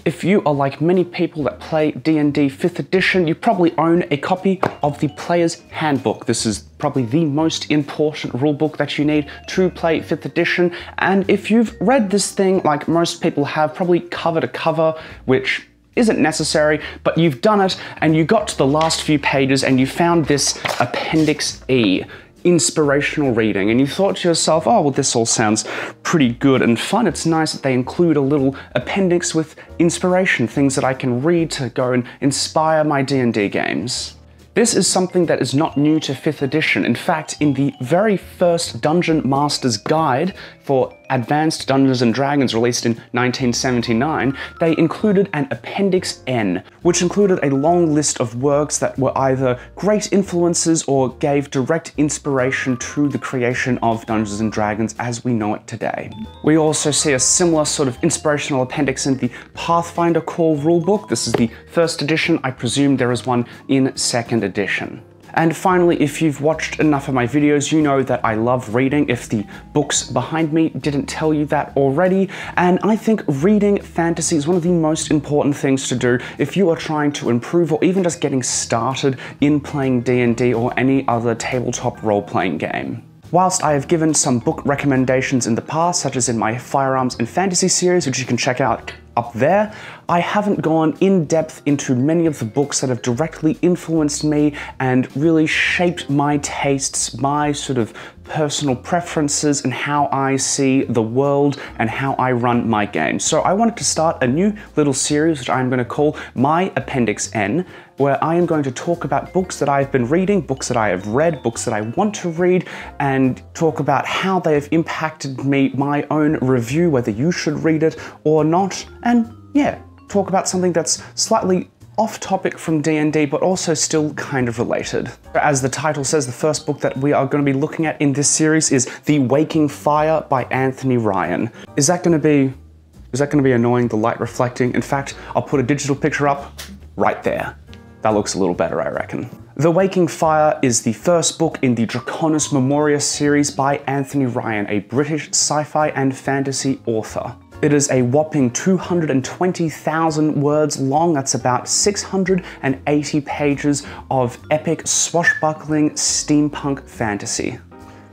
If you are like many people that play D&D 5th edition, you probably own a copy of the Player's Handbook. This is probably the most important rulebook that you need to play 5th edition, and if you've read this thing like most people have, probably cover to cover, which isn't necessary, but you've done it and you got to the last few pages and you found this Appendix E, inspirational reading, and you thought to yourself, oh, well, this all sounds pretty good and fun. It's nice that they include a little appendix with inspiration, things that I can read to go and inspire my D&D games. This is something that is not new to 5th edition. In fact, in the very first Dungeon Master's Guide for Advanced Dungeons & Dragons released in 1979, they included an Appendix N, which included a long list of works that were either great influences or gave direct inspiration to the creation of Dungeons & Dragons as we know it today. We also see a similar sort of inspirational appendix in the Pathfinder Core rulebook. This is the 1st edition. I presume there is one in 2nd edition. And finally, if you've watched enough of my videos, you know that I love reading, if the books behind me didn't tell you that already. And I think reading fantasy is one of the most important things to do if you are trying to improve or even just getting started in playing D&D or any other tabletop role-playing game. Whilst I have given some book recommendations in the past, such as in my Firearms and Fantasy series, which you can check out up there, I haven't gone in depth into many of the books that have directly influenced me and really shaped my tastes, my sort of personal preferences, and how I see the world and how I run my games. So I wanted to start a new little series, which I'm going to call My Appendix N, where I am going to talk about books that I've been reading, books that I have read, books that I want to read, and talk about how they have impacted me, my own review, whether you should read it or not, and yeah, talk about something that's slightly off topic from D&D, but also still kind of related. As the title says, the first book that we are going to be looking at in this series is The Waking Fire by Anthony Ryan. Is that going to be annoying, the light reflecting? In fact, I'll put a digital picture up right there. That looks a little better, I reckon. The Waking Fire is the first book in the Draconis Memoria series by Anthony Ryan, a British sci-fi and fantasy author. It is a whopping 220,000 words long. That's about 680 pages of epic swashbuckling steampunk fantasy.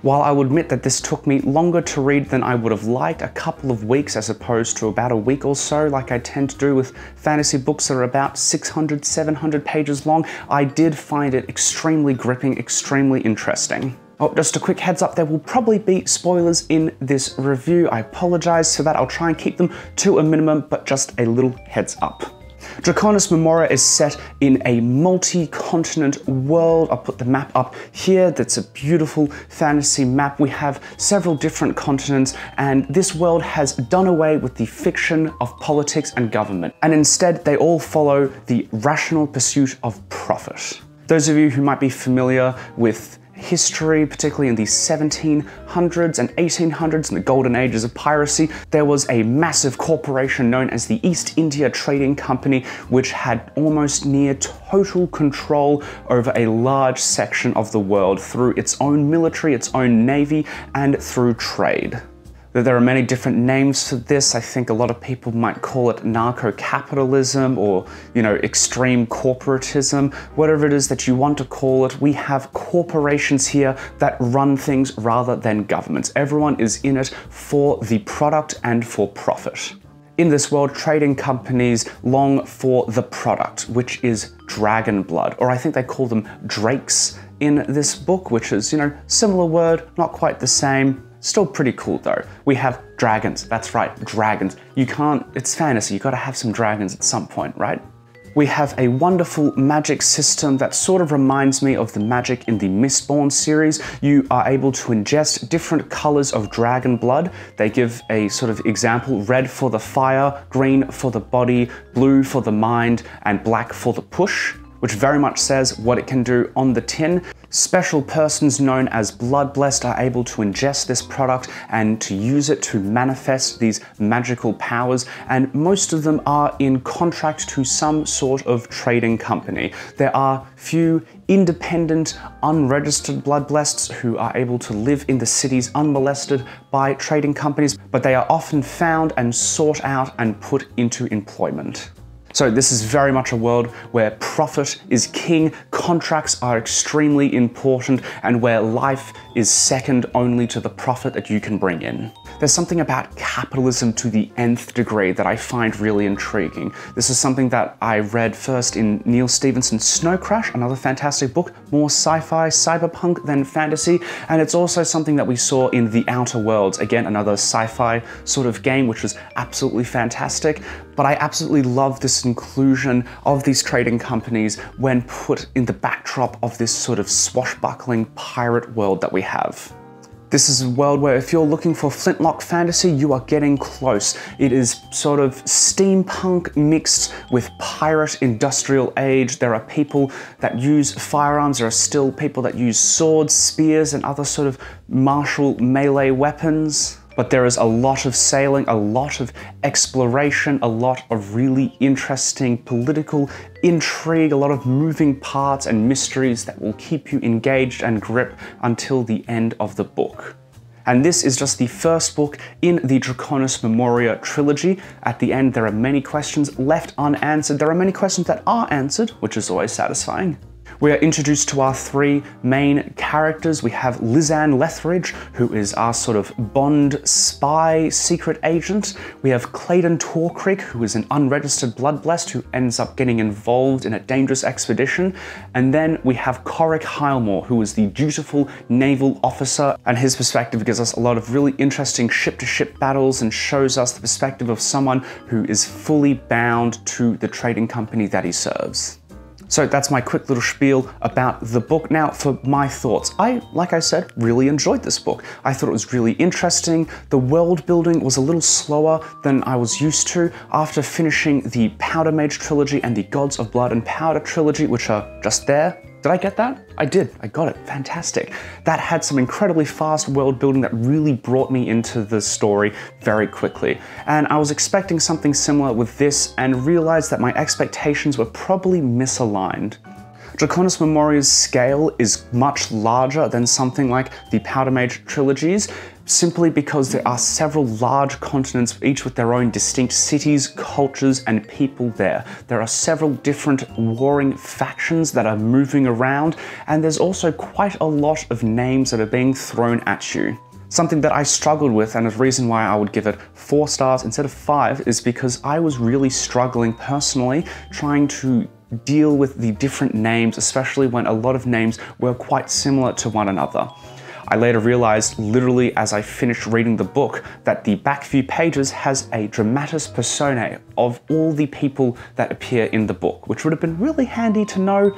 While I will admit that this took me longer to read than I would have liked, a couple of weeks as opposed to about a week or so, like I tend to do with fantasy books that are about 600, 700 pages long, I did find it extremely gripping, extremely interesting. Oh, just a quick heads up, there will probably be spoilers in this review. I apologize for that. I'll try and keep them to a minimum, but just a little heads up. Draconis Memoria is set in a multi-continent world. I'll put the map up here. That's a beautiful fantasy map. We have several different continents, and this world has done away with the fiction of politics and government, and instead they all follow the rational pursuit of profit. Those of you who might be familiar with history, particularly in the 1700s and 1800s and the golden ages of piracy, there was a massive corporation known as the East India Trading Company, which had almost near total control over a large section of the world through its own military, its own navy, and through trade. There are many different names for this. I think a lot of people might call it narco-capitalism or, you know, extreme corporatism, whatever it is that you want to call it. We have corporations here that run things rather than governments. Everyone is in it for the product and for profit. In this world, trading companies long for the product, which is dragon blood, or I think they call them drakes in this book, which is, you know, similar word, not quite the same. Still pretty cool though. We have dragons. That's right, dragons. You can't, it's fantasy, you gotta have some dragons at some point, right? We have a wonderful magic system that sort of reminds me of the magic in the Mistborn series. You are able to ingest different colors of dragon blood. They give a sort of example: red for the fire, green for the body, blue for the mind, and black for the push, which very much says what it can do on the tin. Special persons known as Blood Blessed are able to ingest this product and to use it to manifest these magical powers, and most of them are in contract to some sort of trading company. There are few independent, unregistered bloodblesseds who are able to live in the cities unmolested by trading companies, but they are often found and sought out and put into employment. So this is very much a world where profit is king, contracts are extremely important, and where life is second only to the profit that you can bring in. There's something about capitalism to the nth degree that I find really intriguing. This is something that I read first in Neil Stephenson's Snow Crash, another fantastic book, more sci-fi, cyberpunk than fantasy, and it's also something that we saw in The Outer Worlds, again another sci-fi sort of game which was absolutely fantastic. But I absolutely love this inclusion of these trading companies when put in the backdrop of this sort of swashbuckling pirate world that we have. This is a world where if you're looking for Flintlock fantasy, you are getting close. It is sort of steampunk mixed with pirate industrial age. There are people that use firearms. There are still people that use swords, spears, and other sort of martial melee weapons. But there is a lot of sailing, a lot of exploration, a lot of really interesting political intrigue, a lot of moving parts and mysteries that will keep you engaged and gripped until the end of the book. And this is just the first book in the Draconis Memoria Trilogy. At the end, there are many questions left unanswered. There are many questions that are answered, which is always satisfying. We are introduced to our three main characters. We have Lisanne Lethbridge, who is our sort of Bond spy secret agent. We have Claydon Torcreek, who is an unregistered bloodblessed who ends up getting involved in a dangerous expedition. And then we have Corrick Highmore, who is the dutiful naval officer, and his perspective gives us a lot of really interesting ship-to-ship battles and shows us the perspective of someone who is fully bound to the trading company that he serves. So that's my quick little spiel about the book. Now for my thoughts. Like I said, really enjoyed this book. I thought it was really interesting. The world building was a little slower than I was used to. After finishing the Powder Mage trilogy and the Gods of Blood and Powder trilogy, which are just there. Did I get that? I did. I got it. Fantastic. That had some incredibly fast world building that really brought me into the story very quickly. And I was expecting something similar with this and realized that my expectations were probably misaligned. Draconis Memoria's scale is much larger than something like the Powder Mage trilogies, simply because there are several large continents, each with their own distinct cities, cultures, and people there. There are several different warring factions that are moving around, and there's also quite a lot of names that are being thrown at you. Something that I struggled with, and a reason why I would give it 4 stars instead of 5, is because I was really struggling personally trying to deal with the different names, especially when a lot of names were quite similar to one another. I later realized, literally as I finished reading the book, that the back few pages has a dramatis personae of all the people that appear in the book, which would have been really handy to know,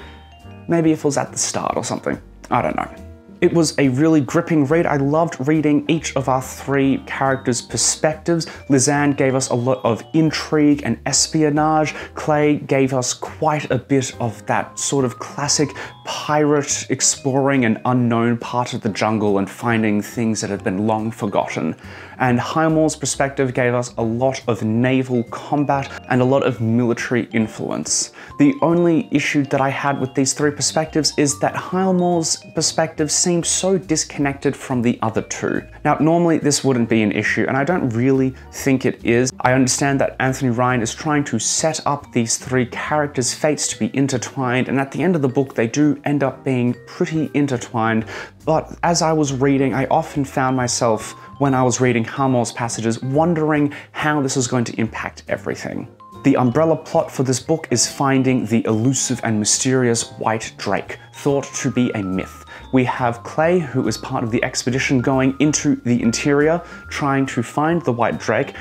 maybe if it was at the start or something. I don't know. It was a really gripping read. I loved reading each of our 3 characters' perspectives. Lisanne gave us a lot of intrigue and espionage. Clay gave us quite a bit of that sort of classic pirate exploring an unknown part of the jungle and finding things that had been long forgotten. And Highmore's perspective gave us a lot of naval combat and a lot of military influence. The only issue that I had with these 3 perspectives is that Highmore's perspective seemed so disconnected from the other 2. Now, normally this wouldn't be an issue, and I don't really think it is. I understand that Anthony Ryan is trying to set up these 3 characters' fates to be intertwined, and at the end of the book they do end up being pretty intertwined. But as I was reading, I often found myself, when I was reading Highmore's passages, wondering how this was going to impact everything. The umbrella plot for this book is finding the elusive and mysterious White Drake, thought to be a myth. We have Clay, who is part of the expedition going into the interior, trying to find the White Drake,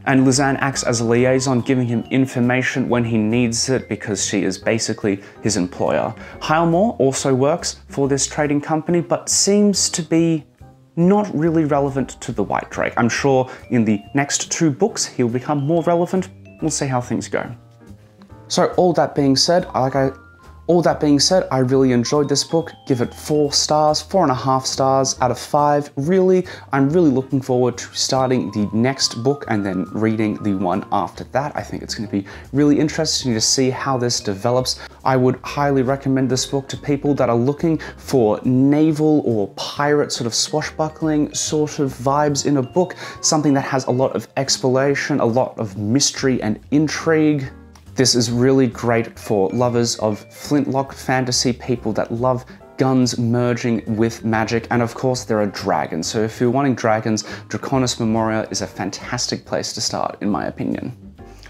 and Lisanne acts as a liaison, giving him information when he needs it because she is basically his employer. Highmore also works for this trading company, but seems to be not really relevant to the White Drake. I'm sure in the next 2 books he'll become more relevant. We'll see how things go. So all that being said, All that being said, I really enjoyed this book. Give it 4 stars, 4.5 stars out of 5. Really, I'm really looking forward to starting the next book and then reading the one after that. I think it's going to be really interesting to see how this develops. I would highly recommend this book to people that are looking for naval or pirate sort of swashbuckling sort of vibes in a book, something that has a lot of exploration, a lot of mystery and intrigue. This is really great for lovers of Flintlock fantasy, people that love guns merging with magic, and of course there are dragons. So if you're wanting dragons, Draconis Memoria is a fantastic place to start, in my opinion.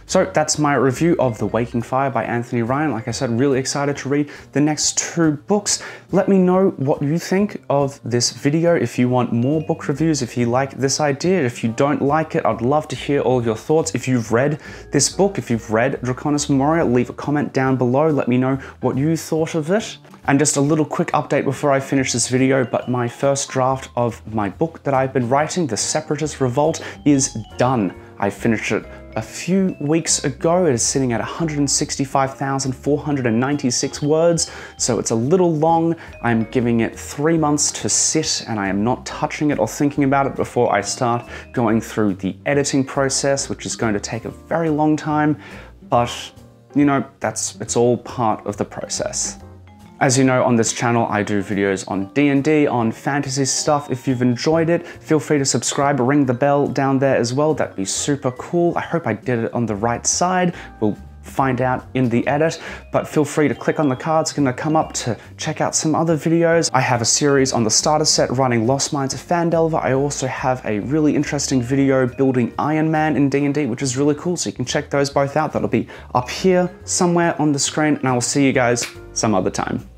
So that's my review of The Waking Fire by Anthony Ryan. Like I said, really excited to read the next 2 books. Let me know what you think of this video. If you want more book reviews, if you like this idea, if you don't like it, I'd love to hear all of your thoughts. If you've read this book, if you've read Draconis Memoria, leave a comment down below. Let me know what you thought of it. And just a little quick update before I finish this video, but my first draft of my book that I've been writing, The Separatist Revolt, is done. I finished it a few weeks ago. It is sitting at 165,496 words, so it's a little long. I'm giving it 3 months to sit, and I am not touching it or thinking about it before I start going through the editing process, which is going to take a very long time, but you know, it's all part of the process. As you know, on this channel, I do videos on D&D, on fantasy stuff. If you've enjoyed it, feel free to subscribe, ring the bell down there as well. That'd be super cool. I hope I did it on the right side. We'll find out in the edit, but feel free to click on the cards gonna come up to check out some other videos. I have a series on the starter set running Lost Mines of Phandelver. I also have a really interesting video building Iron Man in D&D, which is really cool, so you can check those both out. That'll be up here somewhere on the screen, and I will see you guys some other time.